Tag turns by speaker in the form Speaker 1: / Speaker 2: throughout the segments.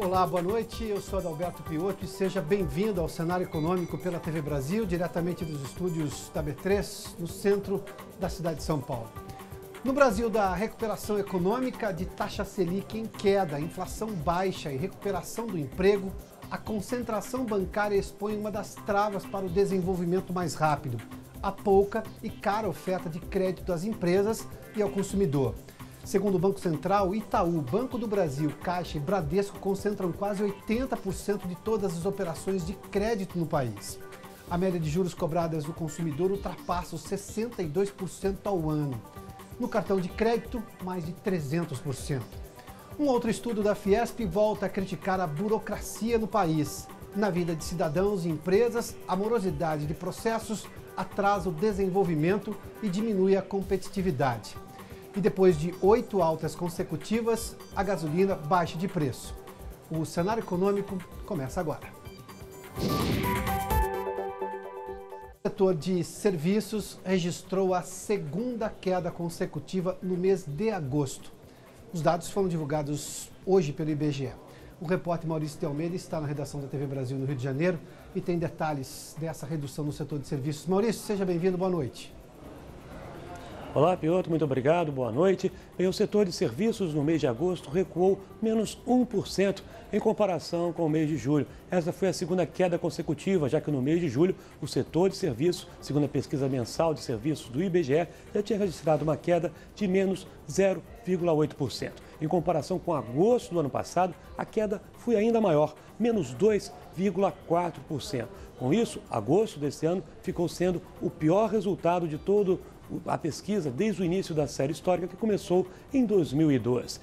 Speaker 1: Olá, boa noite. Eu sou Adalberto Piotto e seja bem-vindo ao Cenário Econômico pela TV Brasil, diretamente dos estúdios da B3, no centro da cidade de São Paulo. No Brasil, da recuperação econômica, de taxa Selic em queda, inflação baixa e recuperação do emprego, a concentração bancária expõe uma das travas para o desenvolvimento mais rápido: a pouca e cara oferta de crédito às empresas e ao consumidor. Segundo o Banco Central, Itaú, Banco do Brasil, Caixa e Bradesco concentram quase 80% de todas as operações de crédito no país. A média de juros cobradas do consumidor ultrapassa os 62% ao ano. No cartão de crédito, mais de 300%. Um outro estudo da Fiesp volta a criticar a burocracia no país. Na vida de cidadãos e empresas, a morosidade de processos atrasa o desenvolvimento e diminui a competitividade. E depois de 8 altas consecutivas, a gasolina baixa de preço. O cenário econômico começa agora. O setor de serviços registrou a segunda queda consecutiva no mês de agosto. Os dados foram divulgados hoje pelo IBGE. O repórter Maurício de Almeida está na redação da TV Brasil no Rio de Janeiro e tem detalhes dessa redução no setor de serviços. Maurício, seja bem-vindo, boa noite.
Speaker 2: Olá, Piotto, muito obrigado, boa noite. O setor de serviços no mês de agosto recuou menos 1% em comparação com o mês de julho. Essa foi a segunda queda consecutiva, já que no mês de julho o setor de serviços, segundo a pesquisa mensal de serviços do IBGE, já tinha registrado uma queda de menos 0,8%. Em comparação com agosto do ano passado, a queda foi ainda maior, menos 2,4%. Com isso, agosto desse ano ficou sendo o pior resultado de todo a pesquisa desde o início da série histórica, que começou em 2002.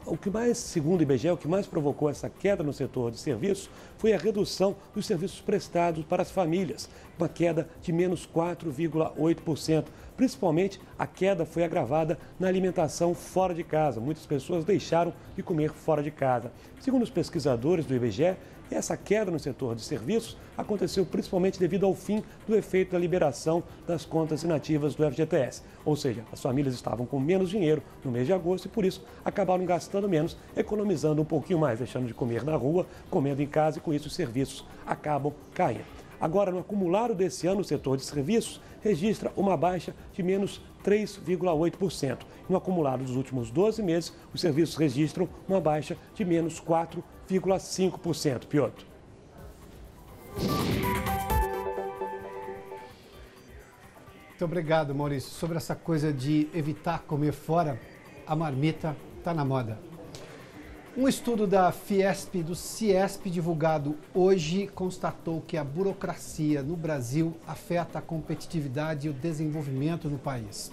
Speaker 2: O que mais, segundo o IBGE, o que mais provocou essa queda no setor de serviços foi a redução dos serviços prestados para as famílias, uma queda de menos 4,8%. Principalmente, a queda foi agravada na alimentação fora de casa. Muitas pessoas deixaram de comer fora de casa. Segundo os pesquisadores do IBGE, essa queda no setor de serviços aconteceu principalmente devido ao fim do efeito da liberação das contas inativas do FGTS. Ou seja, as famílias estavam com menos dinheiro no mês de agosto e, por isso, acabaram gastando menos, economizando um pouquinho mais, deixando de comer na rua, comendo em casa, e com isso os serviços acabam caindo. Agora, no acumulado desse ano, o setor de serviços registra uma baixa de menos 3,8%. No acumulado dos últimos 12 meses, os serviços registram uma baixa de menos 4,5%. Piotto.
Speaker 1: Muito obrigado, Maurício. Sobre essa coisa de evitar comer fora, a marmita está na moda. Um estudo da Fiesp e do Ciesp divulgado hoje constatou que a burocracia no Brasil afeta a competitividade e o desenvolvimento no país.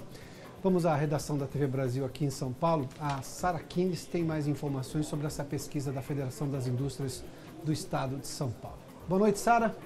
Speaker 1: Vamos à redação da TV Brasil aqui em São Paulo. A Sara Kines tem mais informações sobre essa pesquisa da Federação das Indústrias do Estado de São Paulo. Boa noite, Sara.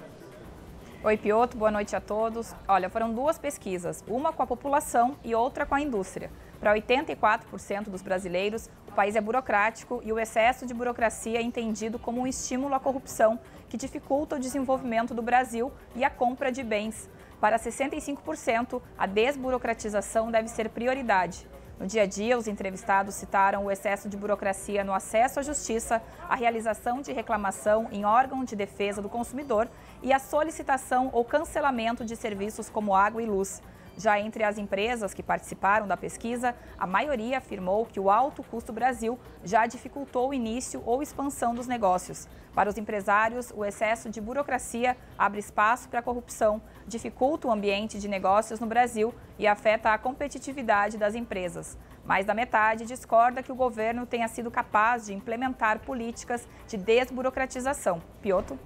Speaker 3: Oi, Piotto, boa noite a todos. Olha, foram duas pesquisas, uma com a população e outra com a indústria. Para 84% dos brasileiros, o país é burocrático e o excesso de burocracia é entendido como um estímulo à corrupção que dificulta o desenvolvimento do Brasil e a compra de bens. Para 65%, a desburocratização deve ser prioridade. No dia a dia, os entrevistados citaram o excesso de burocracia no acesso à justiça, a realização de reclamação em órgão de defesa do consumidor e a solicitação ou cancelamento de serviços como água e luz. Já entre as empresas que participaram da pesquisa, a maioria afirmou que o alto custo Brasil já dificultou o início ou expansão dos negócios. Para os empresários, o excesso de burocracia abre espaço para a corrupção, dificulta o ambiente de negócios no Brasil e afeta a competitividade das empresas. Mais da metade discorda que o governo tenha sido capaz de implementar políticas de desburocratização. Piotto?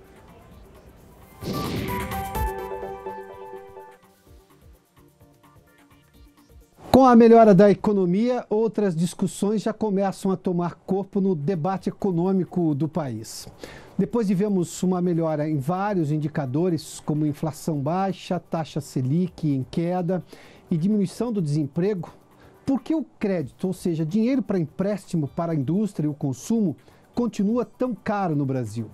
Speaker 1: Com a melhora da economia, outras discussões já começam a tomar corpo no debate econômico do país. Depois de vermos uma melhora em vários indicadores, como inflação baixa, taxa Selic em queda e diminuição do desemprego, por que o crédito, ou seja, dinheiro para empréstimo para a indústria e o consumo, continua tão caro no Brasil?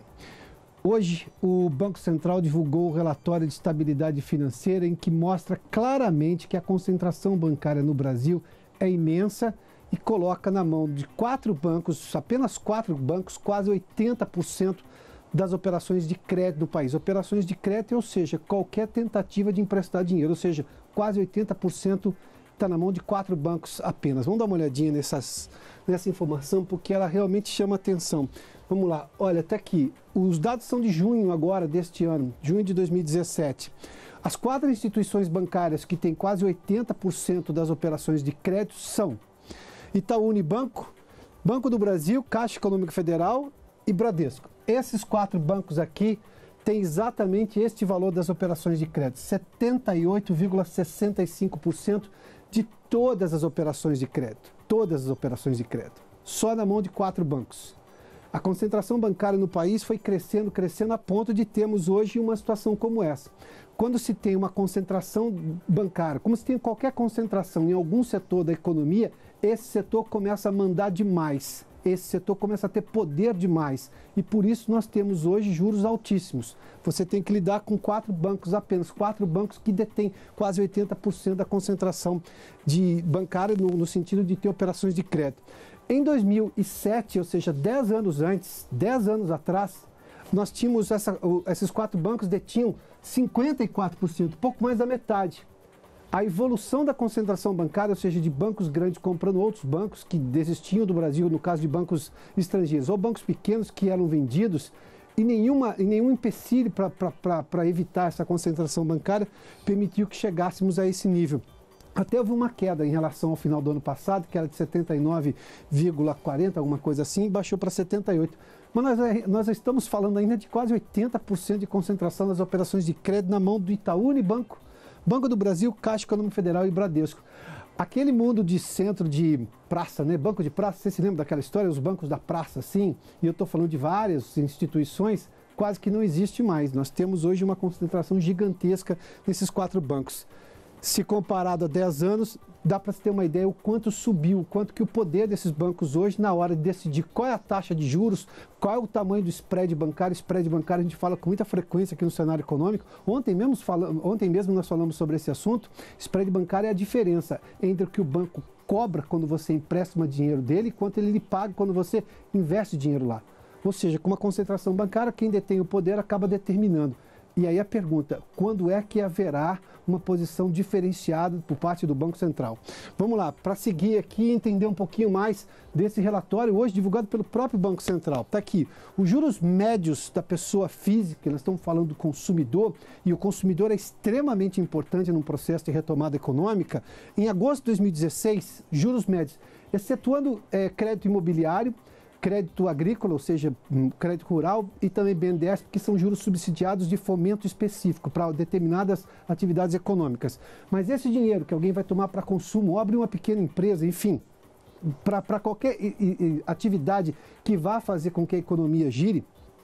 Speaker 1: Hoje, o Banco Central divulgou o relatório de estabilidade financeira em que mostra claramente que a concentração bancária no Brasil é imensa e coloca na mão de 4 bancos, apenas 4 bancos, quase 80% das operações de crédito no país. Operações de crédito, ou seja, qualquer tentativa de emprestar dinheiro, ou seja, quase 80% está na mão de 4 bancos apenas. Vamos dar uma olhadinha nessa informação, porque ela realmente chama atenção. Vamos lá, olha, até aqui, os dados são de junho agora, deste ano, junho de 2017. As 4 instituições bancárias que têm quase 80% das operações de crédito são Itaú Unibanco, Banco do Brasil, Caixa Econômica Federal e Bradesco. Esses 4 bancos aqui têm exatamente este valor das operações de crédito, 78,65% de todas as operações de crédito. Todas as operações de crédito. Só na mão de 4 bancos. A concentração bancária no país foi crescendo, crescendo a ponto de termos hoje uma situação como essa. Quando se tem uma concentração bancária, como se tem qualquer concentração em algum setor da economia, esse setor começa a mandar demais. Esse setor começa a ter poder demais e por isso nós temos hoje juros altíssimos. Você tem que lidar com 4 bancos apenas, 4 bancos que detêm quase 80% da concentração bancária no sentido de ter operações de crédito. Em 2007, ou seja, 10 anos antes, 10 anos atrás, nós tínhamos esses 4 bancos detinham 54%, pouco mais da metade. A evolução da concentração bancária, ou seja, de bancos grandes comprando outros bancos que desistiam do Brasil, no caso de bancos estrangeiros, ou bancos pequenos que eram vendidos, e nenhum empecilho para evitar essa concentração bancária permitiu que chegássemos a esse nível. Até houve uma queda em relação ao final do ano passado, que era de 79,40, alguma coisa assim, e baixou para 78. Mas nós estamos falando ainda de quase 80% de concentração das operações de crédito na mão do Itaú Unibanco, Banco do Brasil, Caixa Econômica Federal e Bradesco. Aquele mundo de centro de praça, né? Banco de praça, você se lembra daquela história, os bancos da praça, sim? E eu estou falando de várias instituições, quase que não existe mais. Nós temos hoje uma concentração gigantesca nesses 4 bancos. Se comparado a 10 anos, dá para se ter uma ideia o quanto subiu, o quanto que o poder desses bancos hoje, na hora de decidir qual é a taxa de juros, qual é o tamanho do spread bancário. Spread bancário a gente fala com muita frequência aqui no cenário econômico. Ontem mesmo nós falamos sobre esse assunto. Spread bancário é a diferença entre o que o banco cobra quando você empresta dinheiro dele e quanto ele lhe paga quando você investe dinheiro lá. Ou seja, com uma concentração bancária, quem detém o poder acaba determinando. E aí a pergunta, quando é que haverá uma posição diferenciada por parte do Banco Central? Vamos lá, para seguir aqui e entender um pouquinho mais desse relatório, hoje divulgado pelo próprio Banco Central. Está aqui, os juros médios da pessoa física, nós estamos falando do consumidor, e o consumidor é extremamente importante num processo de retomada econômica. Em agosto de 2016, juros médios, excetuando crédito imobiliário, crédito agrícola, ou seja, crédito rural, e também BNDES, que são juros subsidiados de fomento específico para determinadas atividades econômicas. Mas esse dinheiro que alguém vai tomar para consumo, ou abrir uma pequena empresa, enfim, para qualquer atividade que vá fazer com que a economia gire,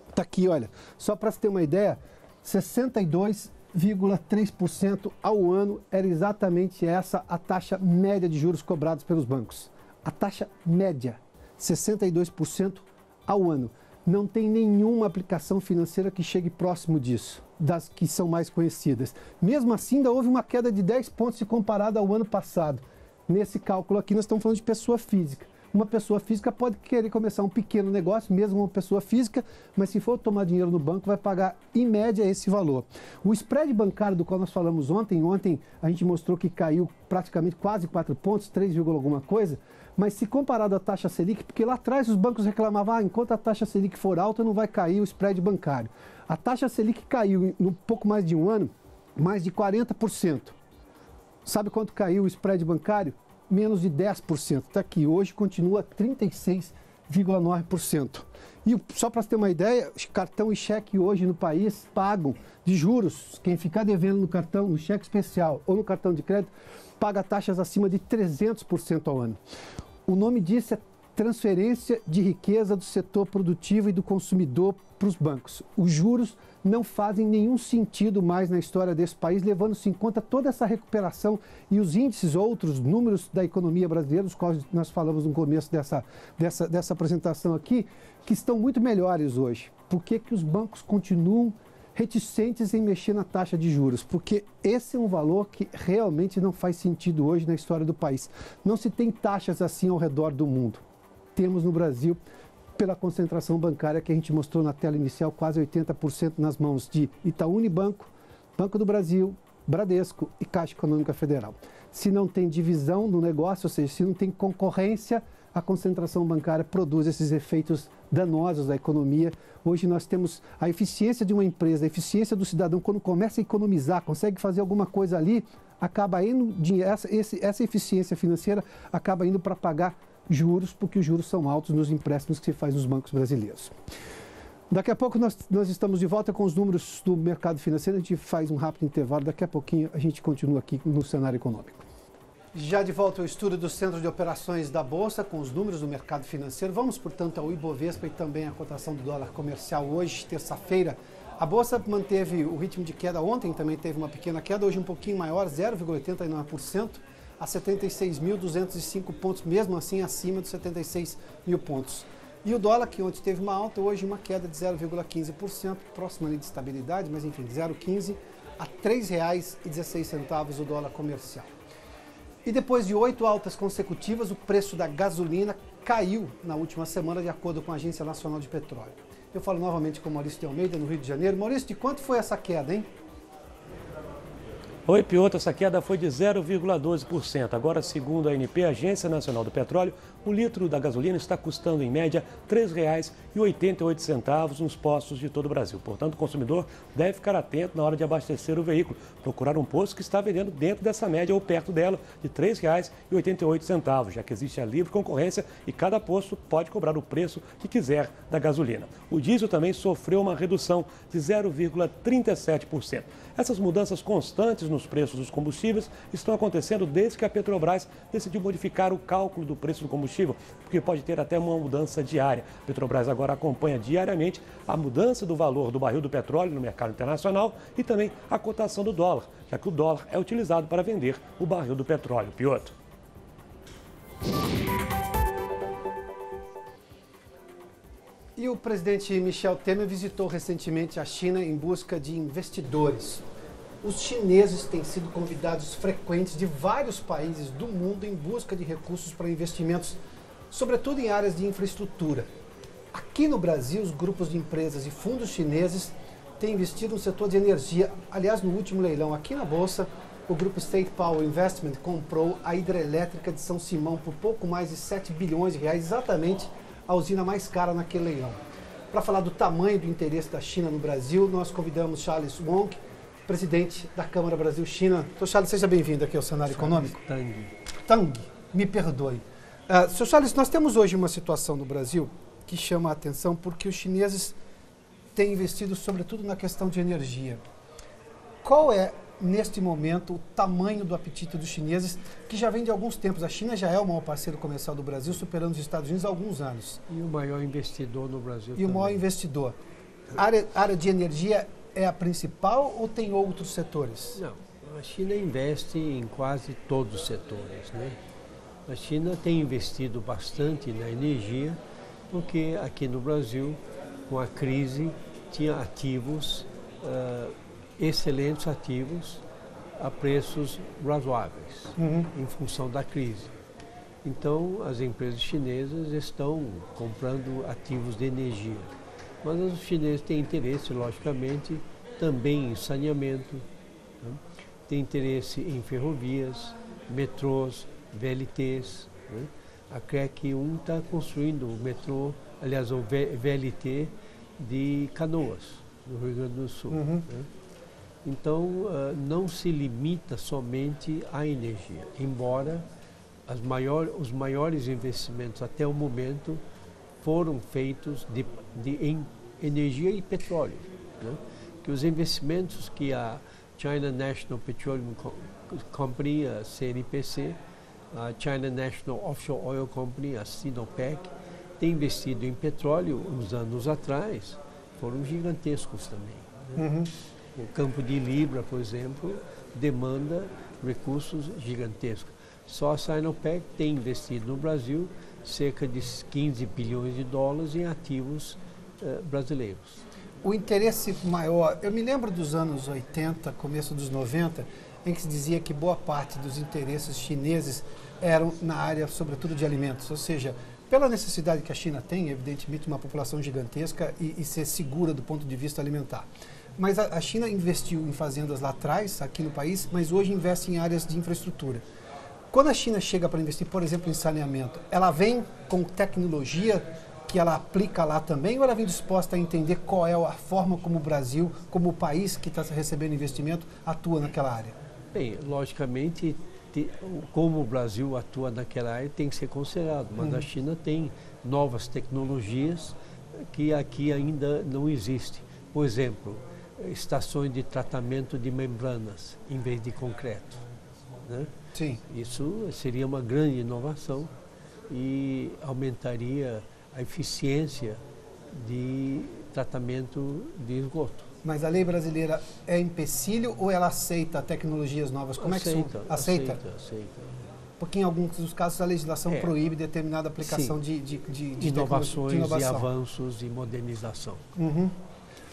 Speaker 1: está aqui, olha, só para se ter uma ideia, 62,3% ao ano era exatamente essa a taxa média de juros cobrados pelos bancos. A taxa média. 62% ao ano. Não tem nenhuma aplicação financeira que chegue próximo disso, das que são mais conhecidas. Mesmo assim, ainda houve uma queda de 10 pontos se comparado ao ano passado. Nesse cálculo aqui, nós estamos falando de pessoa física. Uma pessoa física pode querer começar um pequeno negócio, mesmo uma pessoa física, mas se for tomar dinheiro no banco, vai pagar, em média, esse valor. O spread bancário do qual nós falamos ontem a gente mostrou que caiu praticamente quase 4 pontos, 3, alguma coisa, mas se comparado à taxa Selic, porque lá atrás os bancos reclamavam, enquanto a taxa Selic for alta, não vai cair o spread bancário. A taxa Selic caiu, em um pouco mais de um ano, mais de 40%. Sabe quanto caiu o spread bancário? Menos de 10%. Está aqui, hoje continua 36,9%. E só para você ter uma ideia, cartão e cheque hoje no país pagam de juros. Quem ficar devendo no cartão, no cheque especial ou no cartão de crédito, paga taxas acima de 300% ao ano. O nome disso é transferência de riqueza do setor produtivo e do consumidor para os bancos. Os juros não fazem nenhum sentido mais na história desse país, levando-se em conta toda essa recuperação e os índices, outros números da economia brasileira, os quais nós falamos no começo dessa apresentação aqui, que estão muito melhores hoje. Por que os bancos continuam reticentes em mexer na taxa de juros, porque esse é um valor que realmente não faz sentido hoje na história do país. Não se tem taxas assim ao redor do mundo. Temos no Brasil, pela concentração bancária que a gente mostrou na tela inicial, quase 80% nas mãos de Itaú Unibanco, Banco do Brasil, Bradesco e Caixa Econômica Federal. Se não tem divisão no negócio, ou seja, se não tem concorrência, a concentração bancária produz esses efeitos danosos da economia. Hoje nós temos a eficiência de uma empresa, a eficiência do cidadão, quando começa a economizar, consegue fazer alguma coisa ali, acaba indo, essa eficiência financeira acaba indo para pagar juros, porque os juros são altos nos empréstimos que se faz nos bancos brasileiros. Daqui a pouco nós estamos de volta com os números do mercado financeiro, a gente faz um rápido intervalo, daqui a pouquinho a gente continua aqui no cenário econômico. Já de volta ao estúdio do Centro de Operações da Bolsa, com os números do mercado financeiro. Vamos, portanto, ao Ibovespa e também à cotação do dólar comercial hoje, terça-feira. A Bolsa manteve o ritmo de queda ontem, também teve uma pequena queda, hoje um pouquinho maior, 0,89%, a 76.205 pontos, mesmo assim acima dos 76 mil pontos. E o dólar, que ontem teve uma alta, hoje uma queda de 0,15%, próximo ali de estabilidade, mas enfim, 0,15 a R$ 3,16 o dólar comercial. E depois de 8 altas consecutivas, o preço da gasolina caiu na última semana, de acordo com a Agência Nacional de Petróleo. Eu falo novamente com o Maurício de Almeida, no Rio de Janeiro. Maurício, de quanto foi essa queda, hein?
Speaker 2: Oi, Piotr, essa queda foi de 0,12%. Agora, segundo a ANP, Agência Nacional do Petróleo, o litro da gasolina está custando, em média, R$ 3,88 nos postos de todo o Brasil. Portanto, o consumidor deve ficar atento na hora de abastecer o veículo, procurar um posto que está vendendo dentro dessa média ou perto dela, de R$ 3,88, já que existe a livre concorrência e cada posto pode cobrar o preço que quiser da gasolina. O diesel também sofreu uma redução de 0,37%. Essas mudanças constantes nos preços dos combustíveis estão acontecendo desde que a Petrobras decidiu modificar o cálculo do preço do combustível, porque pode ter até uma mudança diária. A Petrobras agora acompanha diariamente a mudança do valor do barril do petróleo no mercado internacional e também a cotação do dólar, já que o dólar é utilizado para vender o barril do petróleo. Piotr.
Speaker 1: E o presidente Michel Temer visitou recentemente a China em busca de investidores. Os chineses têm sido convidados frequentes de vários países do mundo em busca de recursos para investimentos, sobretudo em áreas de infraestrutura. Aqui no Brasil, os grupos de empresas e fundos chineses têm investido no setor de energia. Aliás, no último leilão aqui na Bolsa, o grupo State Power Investment comprou a hidrelétrica de São Simão por pouco mais de 7 bilhões de reais, exatamente a usina mais cara naquele leilão. Para falar do tamanho do interesse da China no Brasil, nós convidamos Charles Wong, presidente da Câmara Brasil-China. Sr. Charles, seja bem-vindo aqui ao cenário econômico. Tang, me perdoe. Sr. Charles, nós temos hoje uma situação no Brasil que chama a atenção porque os chineses têm investido sobretudo na questão de energia. Qual é, neste momento, o tamanho do apetite dos chineses, que já vem de alguns tempos? A China já é o maior parceiro comercial do Brasil, superando os Estados Unidos há alguns anos.
Speaker 4: E o maior investidor no Brasil
Speaker 1: também. E o maior investidor. A área de energia é a principal ou tem outros setores?
Speaker 4: Não, a China investe em quase todos os setores, né? A China tem investido bastante na energia, porque aqui no Brasil, com a crise, tinha ativos, excelentes ativos, a preços razoáveis, em função da crise. Então, as empresas chinesas estão comprando ativos de energia. Mas os chineses têm interesse, logicamente, também em saneamento, né? Tem interesse em ferrovias, metrôs, VLTs. Né? A CREC 1 está construindo o metrô, aliás, o VLT de Canoas, no Rio Grande do Sul. Né? Então, não se limita somente à energia, embora os maiores investimentos até o momento foram feitos em energia e petróleo. Né? Que os investimentos que a China National Petroleum Company, a CNPC, a China National Offshore Oil Company, a Sinopec, tem investido em petróleo uns anos atrás, foram gigantescos também. Né? O campo de Libra, por exemplo, demanda recursos gigantescos. Só a Sinopec tem investido no Brasil cerca de 15 bilhões de dólares em ativos brasileiros.
Speaker 1: O interesse maior, eu me lembro dos anos 80, começo dos 90, em que se dizia que boa parte dos interesses chineses eram na área, sobretudo, de alimentos, ou seja, pela necessidade que a China tem, evidentemente, uma população gigantesca e ser segura do ponto de vista alimentar. Mas a China investiu em fazendas lá atrás, aqui no país, mas hoje investe em áreas de infraestrutura. Quando a China chega para investir, por exemplo, em saneamento, ela vem com tecnologia que ela aplica lá também, ou ela vem disposta a entender qual é a forma como o Brasil, como o país que está recebendo investimento, atua naquela área?
Speaker 4: Bem, logicamente, como o Brasil atua naquela área tem que ser considerado, mas a China tem novas tecnologias que aqui ainda não existem. Por exemplo, estações de tratamento de membranas em vez de concreto, né?
Speaker 1: Sim.
Speaker 4: Isso seria uma grande inovação e aumentaria a eficiência de tratamento de esgoto.
Speaker 1: Mas a lei brasileira é empecilho ou ela aceita tecnologias novas? Como
Speaker 4: Aceita.
Speaker 1: Porque em alguns dos casos a legislação proíbe determinada aplicação de
Speaker 4: inovações e avanços e modernização.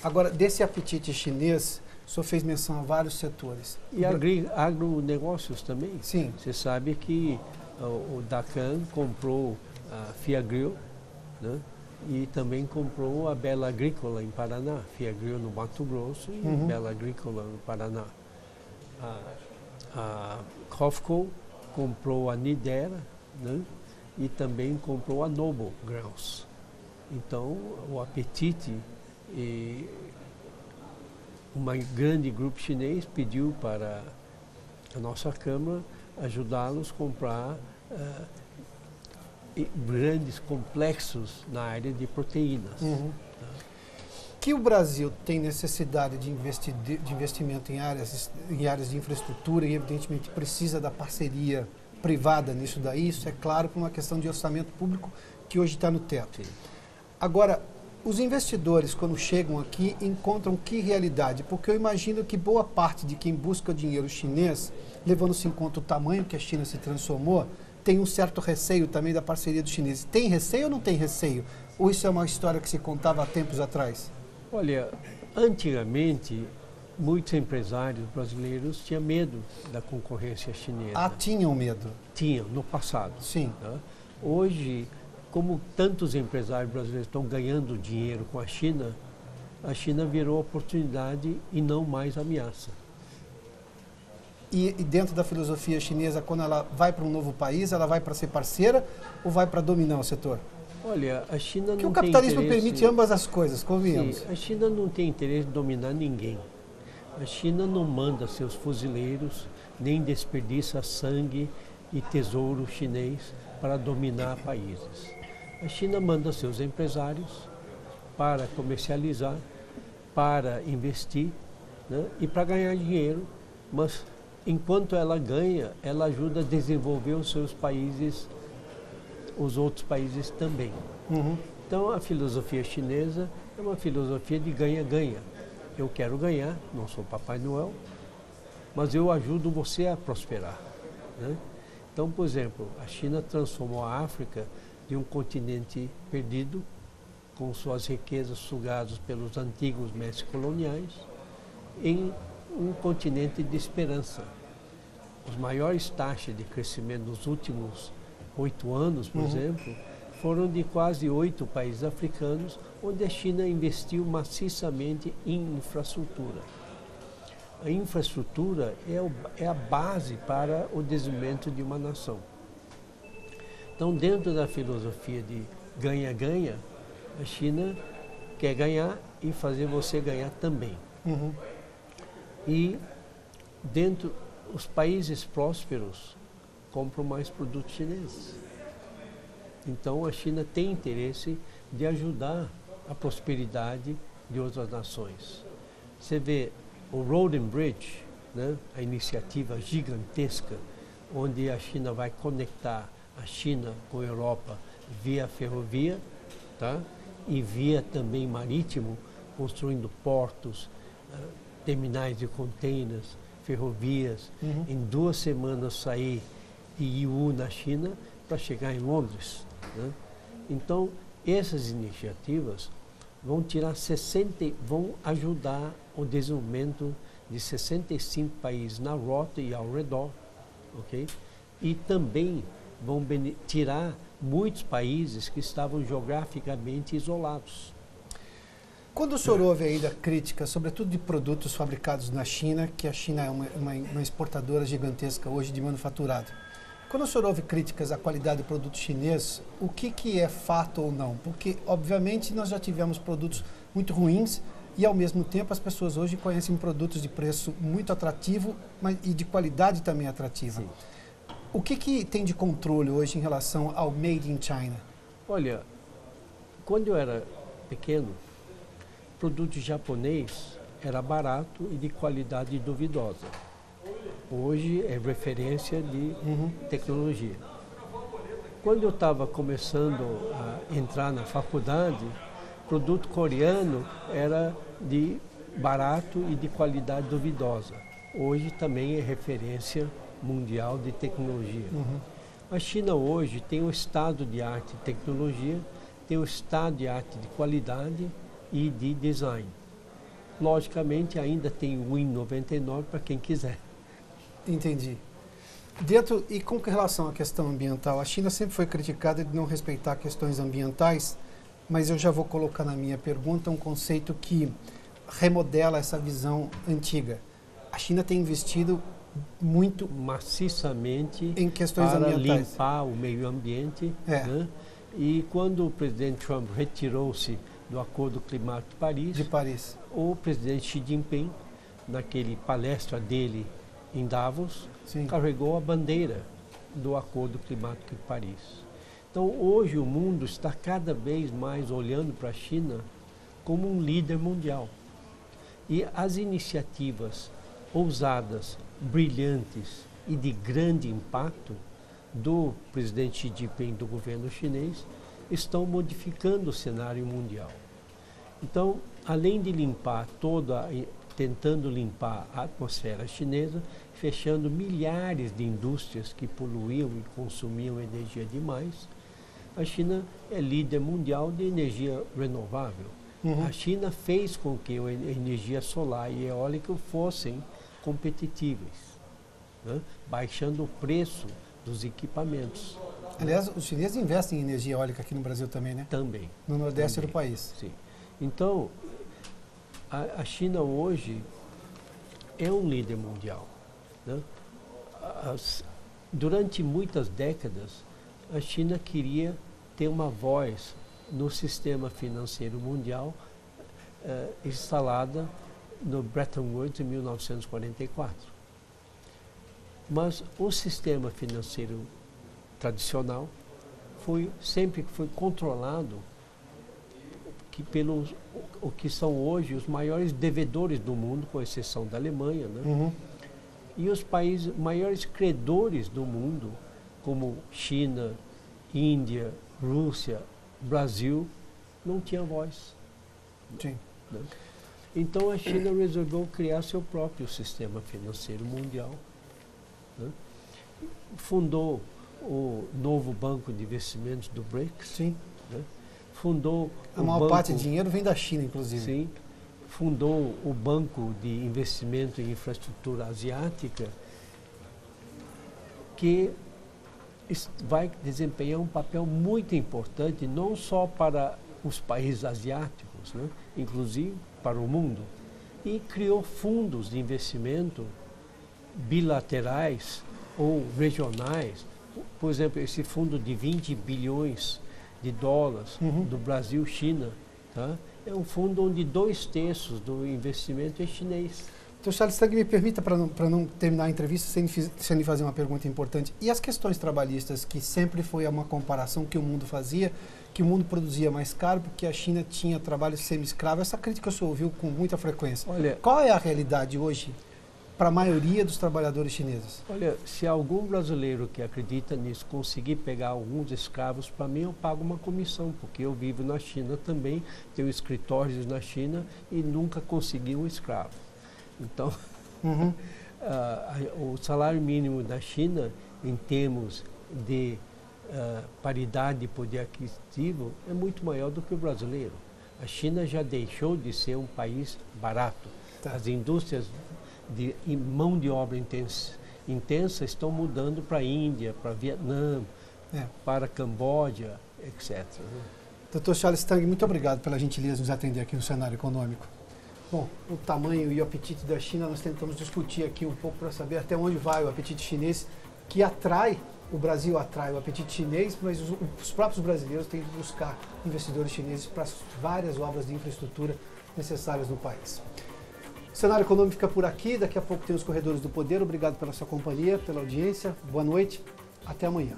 Speaker 1: Agora, desse apetite chinês, o senhor fez menção a vários setores.
Speaker 4: E agronegócios também.
Speaker 1: Sim.
Speaker 4: Você sabe que o Dacan comprou a Fiagro, né? E também comprou a Bela Agrícola em Paraná, Fiagro no Mato Grosso e Bela Agrícola no Paraná. A Hofco comprou a Nidera, né? E também comprou a Noble Grãos. Então, o apetite, um grande grupo chinês pediu para a nossa Câmara ajudá-los a comprar grandes complexos na área de proteínas.
Speaker 1: Que o Brasil tem necessidade de investimento em áreas de infraestrutura e, evidentemente, precisa da parceria privada nisso daí, isso é claro, por uma questão de orçamento público que hoje está no teto.
Speaker 4: Sim.
Speaker 1: Agora, os investidores, quando chegam aqui, encontram que realidade? Porque eu imagino que boa parte de quem busca dinheiro chinês, levando-se em conta o tamanho que a China se transformou, tem um certo receio também da parceria dos chineses. Tem receio ou não tem receio? Ou isso é uma história que se contava há tempos atrás?
Speaker 4: Olha, antigamente, muitos empresários brasileiros tinham medo da concorrência chinesa.
Speaker 1: Ah, tinham medo?
Speaker 4: Tinham, no passado.
Speaker 1: Sim.
Speaker 4: Tá? Hoje, como tantos empresários brasileiros estão ganhando dinheiro com a China virou oportunidade e não mais ameaça.
Speaker 1: E dentro da filosofia chinesa, quando ela vai para um novo país, ela vai para ser parceira ou vai para dominar o setor?
Speaker 4: Olha, a China não tem interesse...
Speaker 1: Porque o capitalismo permite ambas as coisas, convenhamos.
Speaker 4: Sim, a China não tem interesse em dominar ninguém. A China não manda seus fuzileiros, nem desperdiça sangue e tesouro chinês para dominar países. A China manda seus empresários para comercializar, para investir, né, e para ganhar dinheiro, mas enquanto ela ganha, ela ajuda a desenvolver os seus países, os outros países também. Então a filosofia chinesa é uma filosofia de ganha-ganha. Eu quero ganhar, não sou Papai Noel, mas eu ajudo você a prosperar, né? Então, por exemplo, a China transformou a África de um continente perdido, com suas riquezas sugadas pelos antigos mestres coloniais, em um continente de esperança. As maiores taxas de crescimento nos últimos 8 anos, por exemplo, foram de quase 8 países africanos, onde a China investiu maciçamente em infraestrutura. A infraestrutura é a base para o desenvolvimento de uma nação. Então, dentro da filosofia de ganha-ganha, a China quer ganhar e fazer você ganhar também. E dentro, os países prósperos compram mais produtos chineses. Então, a China tem interesse de ajudar a prosperidade de outras nações. Você vê o Road and Bridge, né, a iniciativa gigantesca, onde a China vai conectar a China com a Europa via ferrovia, tá? E via também marítimo, construindo portos, terminais de contêineres, ferrovias. Em 2 semanas sair de Yiwu, na China, para chegar em Londres, né? Então, essas iniciativas vão ajudar o desenvolvimento de 65 países na rota e ao redor, ok? E também vão tirar muitos países que estavam geograficamente isolados.
Speaker 1: Quando o senhor ouve ainda críticas, sobretudo de produtos fabricados na China, que a China é uma exportadora gigantesca hoje de manufaturado, quando o senhor ouve críticas à qualidade do produto chinês, o que é fato ou não? Porque, obviamente, nós já tivemos produtos muito ruins e, ao mesmo tempo, as pessoas hoje conhecem produtos de preço muito atrativo e de qualidade também atrativa. Sim. O que tem de controle hoje em relação ao Made in China?
Speaker 4: Olha, quando eu era pequeno, produto japonês era barato e de qualidade duvidosa. Hoje é referência de tecnologia. Quando eu estava começando a entrar na faculdade, produto coreano era de barato e de qualidade duvidosa. Hoje também é referência mundial de tecnologia. A China hoje tem o estado de arte de tecnologia, tem o estado de arte de qualidade e de design. Logicamente ainda tem o Win 99 para quem quiser.
Speaker 1: Entendi. E com relação à questão ambiental, a China sempre foi criticada de não respeitar questões ambientais, mas eu já vou colocar na minha pergunta um conceito que remodela essa visão antiga. A China tem investido muito
Speaker 4: maciçamente
Speaker 1: em questões
Speaker 4: para
Speaker 1: ambientais,
Speaker 4: limpar o meio ambiente. Né? E quando o presidente Trump retirou-se do Acordo Climático de Paris, o presidente Xi Jinping, naquele palestra dele em Davos, carregou a bandeira do Acordo Climático de Paris. Então, hoje o mundo está cada vez mais olhando para a China como um líder mundial. E as iniciativas ousadas, brilhantes e de grande impacto do presidente Xi Jinping, do governo chinês, estão modificando o cenário mundial. Então, além de tentando limpar a atmosfera chinesa, fechando milhares de indústrias que poluíam e consumiam energia demais, a China é líder mundial de energia renovável. A China fez com que a energia solar e eólica fossem competitivas, né? Baixando o preço dos equipamentos.
Speaker 1: Aliás, os chineses investem em energia eólica aqui no Brasil também, né?
Speaker 4: Também.
Speaker 1: No nordeste do país.
Speaker 4: Sim. Então, a China hoje é um líder mundial, né? Durante muitas décadas, a China queria ter uma voz no sistema financeiro mundial instalada no Bretton Woods em 1944. Mas o sistema financeiro tradicional sempre foi controlado pelos o que são hoje os maiores devedores do mundo, com exceção da Alemanha, né? E os países maiores credores do mundo, como China, Índia, Rússia, Brasil, não tinham voz.
Speaker 1: Sim.
Speaker 4: Né? Então a China resolveu criar seu próprio sistema financeiro mundial, né? Fundou o novo banco de investimentos do BRICS.
Speaker 1: Sim.
Speaker 4: Né? Fundou
Speaker 1: a maior parte do dinheiro vem da China, inclusive.
Speaker 4: Sim. Fundou o Banco de Investimento em Infraestrutura Asiática, que vai desempenhar um papel muito importante, não só para os países asiáticos, né? Inclusive para o mundo. E criou fundos de investimento bilaterais ou regionais. Por exemplo, esse fundo de 20 bilhões de dólares do Brasil-China, tá? É um fundo onde 2/3 do investimento é chinês.
Speaker 1: Então, Charles, se me permita, para não terminar a entrevista sem lhe fazer uma pergunta importante. E as questões trabalhistas, que sempre foi uma comparação que o mundo fazia, que o mundo produzia mais caro porque a China tinha trabalho semi-escravo, essa crítica o senhor ouviu com muita frequência.
Speaker 4: Olha,
Speaker 1: qual é a realidade hoje para a maioria dos trabalhadores chineses?
Speaker 4: Olha, se algum brasileiro que acredita nisso conseguir pegar alguns escravos, para mim eu pago uma comissão, porque eu vivo na China também, tenho escritórios na China e nunca consegui um escravo. Então, o salário mínimo da China, em termos de paridade de poder aquisitivo, é muito maior do que o brasileiro. A China já deixou de ser um país barato.
Speaker 1: Tá.
Speaker 4: As indústrias de mão de obra intensa estão mudando para a Índia, para Vietnã, para a Camboja, etc.
Speaker 1: Dr. Charles Tang, muito obrigado pela gentileza de nos atender aqui no Cenário Econômico. Bom, o tamanho e o apetite da China, nós tentamos discutir aqui um pouco para saber até onde vai o apetite chinês, que atrai, o Brasil atrai o apetite chinês, mas os próprios brasileiros têm que buscar investidores chineses para as várias obras de infraestrutura necessárias no país. O Cenário Econômico fica por aqui, daqui a pouco tem os Corredores do Poder. Obrigado pela sua companhia, pela audiência, boa noite, até amanhã.